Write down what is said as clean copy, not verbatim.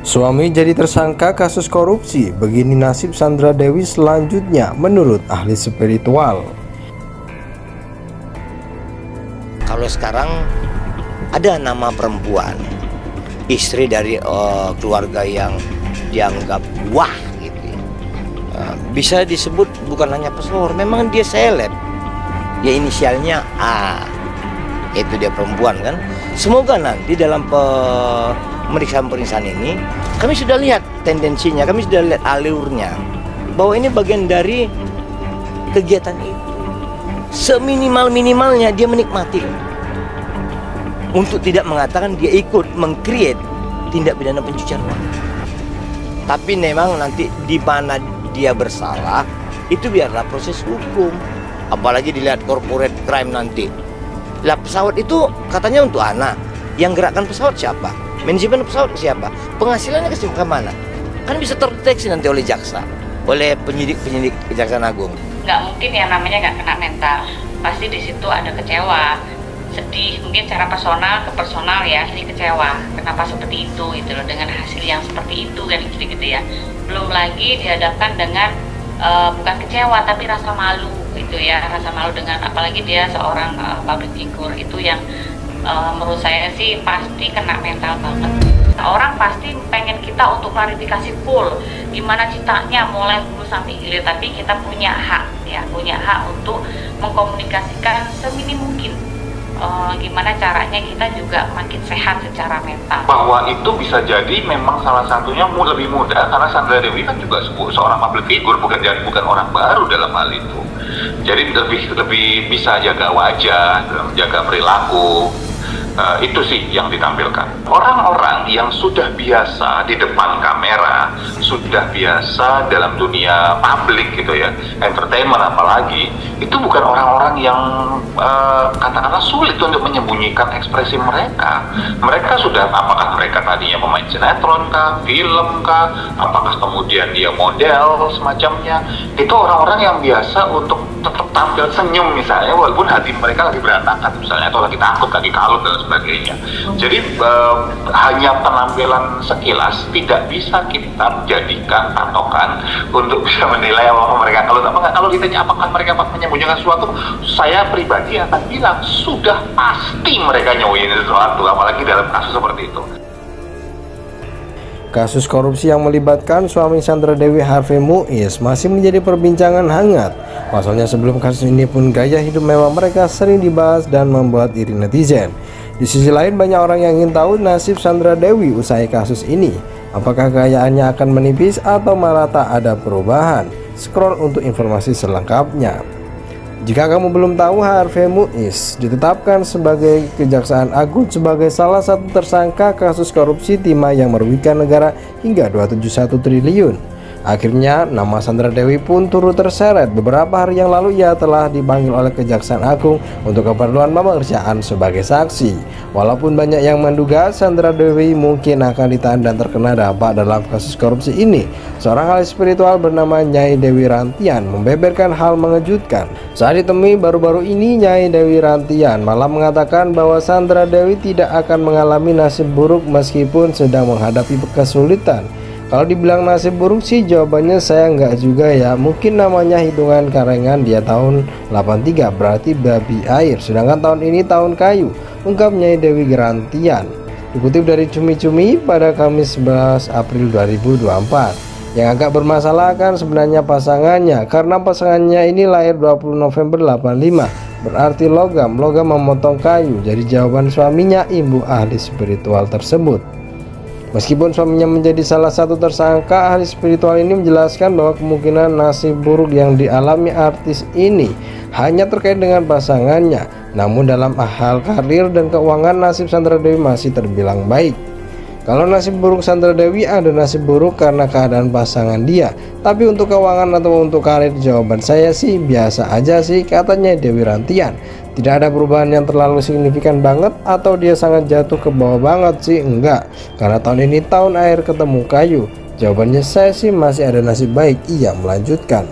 Suami jadi tersangka kasus korupsi, begini nasib Sandra Dewi selanjutnya menurut ahli spiritual. Kalau sekarang ada nama perempuan, istri dari keluarga yang dianggap wah gitu, bisa disebut bukan hanya pesohor, memang dia seleb, ya inisialnya A, itu dia perempuan kan. Semoga nanti dalam pemeriksaan ini kami sudah lihat tendensinya, kami sudah lihat alurnya, bahwa ini bagian dari kegiatan itu. Seminimal-minimalnya dia menikmati untuk tidak mengatakan dia ikut meng-create tindak pidana pencucian uang. Tapi memang nanti di mana dia bersalah itu biarlah proses hukum. Apalagi dilihat corporate crime nanti. Lah pesawat itu katanya untuk anak. Yang gerakkan pesawat siapa? Manajemen pesawat siapa? Penghasilannya ke mana? Kan bisa terdeteksi nanti oleh jaksa, oleh penyidik Kejaksaan Agung. Nggak mungkin yang namanya nggak kena mental. Pasti di situ ada kecewa, sedih, mungkin secara personal ke personal ya, ini kecewa. Kenapa seperti itu gitu loh, dengan hasil yang seperti itu kan gitu ya. Belum lagi dihadapkan dengan bukan kecewa tapi rasa malu gitu ya, rasa malu dengan apalagi dia seorang public figure itu yang menurut saya sih pasti kena mental banget. Orang pasti pengen kita untuk klarifikasi full gimana ceritanya mulai hulu sampai hilir, tapi kita punya hak ya, punya hak untuk mengkomunikasikan seminim mungkin gimana caranya kita juga makin sehat secara mental. Bahwa itu bisa jadi memang salah satunya lebih mudah karena Sandra Dewi kan juga seorang public figure, bukan orang baru dalam hal itu. Jadi lebih bisa jaga wajah, jaga perilaku. Itu sih yang ditampilkan. Orang-orang yang sudah biasa di depan kamera, sudah biasa dalam dunia publik gitu ya, entertainment apalagi, itu bukan orang-orang yang katakanlah sulit untuk menyembunyikan ekspresi mereka. Mereka sudah, apakah mereka tadinya pemain sinetron kah, film kah, apakah kemudian dia model semacamnya, itu orang-orang yang biasa untuk tetap tampil senyum misalnya, walaupun hati mereka lagi berantakan misalnya, atau lagi takut, lagi kalut dan sebagainya. Jadi hanya penampilan sekilas tidak bisa kita jadikan patokan untuk bisa menilai apa mereka. Kalau ditanya apakah mereka menyembunyikan sesuatu, saya pribadi akan bilang sudah pasti mereka nyembunyiin sesuatu, apalagi dalam kasus seperti itu. Kasus korupsi yang melibatkan suami Sandra Dewi Harvey Muiz masih menjadi perbincangan hangat. Pasalnya sebelum kasus ini pun gaya hidup mewah mereka sering dibahas dan membuat iri netizen. Di sisi lain banyak orang yang ingin tahu nasib Sandra Dewi usai kasus ini. Apakah kekayaannya akan menipis atau malah tak ada perubahan? Scroll untuk informasi selengkapnya. Jika kamu belum tahu, Harvey Muiz ditetapkan sebagai Kejaksaan Agung sebagai salah satu tersangka kasus korupsi timah yang merugikan negara hingga 271 triliun. Akhirnya nama Sandra Dewi pun turut terseret. Beberapa hari yang lalu ia telah dipanggil oleh Kejaksaan Agung untuk keperluan pemeriksaan sebagai saksi. Walaupun banyak yang menduga Sandra Dewi mungkin akan ditahan dan terkena dampak dalam kasus korupsi ini, seorang ahli spiritual bernama Nyai Dewi Rantian membeberkan hal mengejutkan. Saat ditemui baru-baru ini, Nyai Dewi Rantian malah mengatakan bahwa Sandra Dewi tidak akan mengalami nasib buruk meskipun sedang menghadapi kesulitan. Kalau dibilang nasib buruk sih jawabannya saya enggak juga ya. Mungkin namanya hitungan karengan dia tahun 83 berarti babi air, sedangkan tahun ini tahun kayu, ungkap Nyai Dewi Rantian. Dikutip dari Cumi-Cumi pada Kamis 11 April 2024. Yang agak bermasalah kan sebenarnya pasangannya, karena pasangannya ini lahir 20 November 85, berarti logam memotong kayu. Jadi jawaban suaminya ibu ahli spiritual tersebut. Meskipun suaminya menjadi salah satu tersangka, ahli spiritual ini menjelaskan bahwa kemungkinan nasib buruk yang dialami artis ini hanya terkait dengan pasangannya. Namun dalam hal karir dan keuangan, nasib Sandra Dewi masih terbilang baik. Kalau nasib buruk Sandra Dewi, ada nasib buruk karena keadaan pasangan dia. Tapi untuk keuangan atau untuk karir, jawaban saya sih biasa aja sih, katanya Dewi Rantian. Tidak ada perubahan yang terlalu signifikan banget atau dia sangat jatuh ke bawah banget sih, enggak. Karena tahun ini tahun air ketemu kayu. Jawabannya saya sih masih ada nasib baik, ia melanjutkan.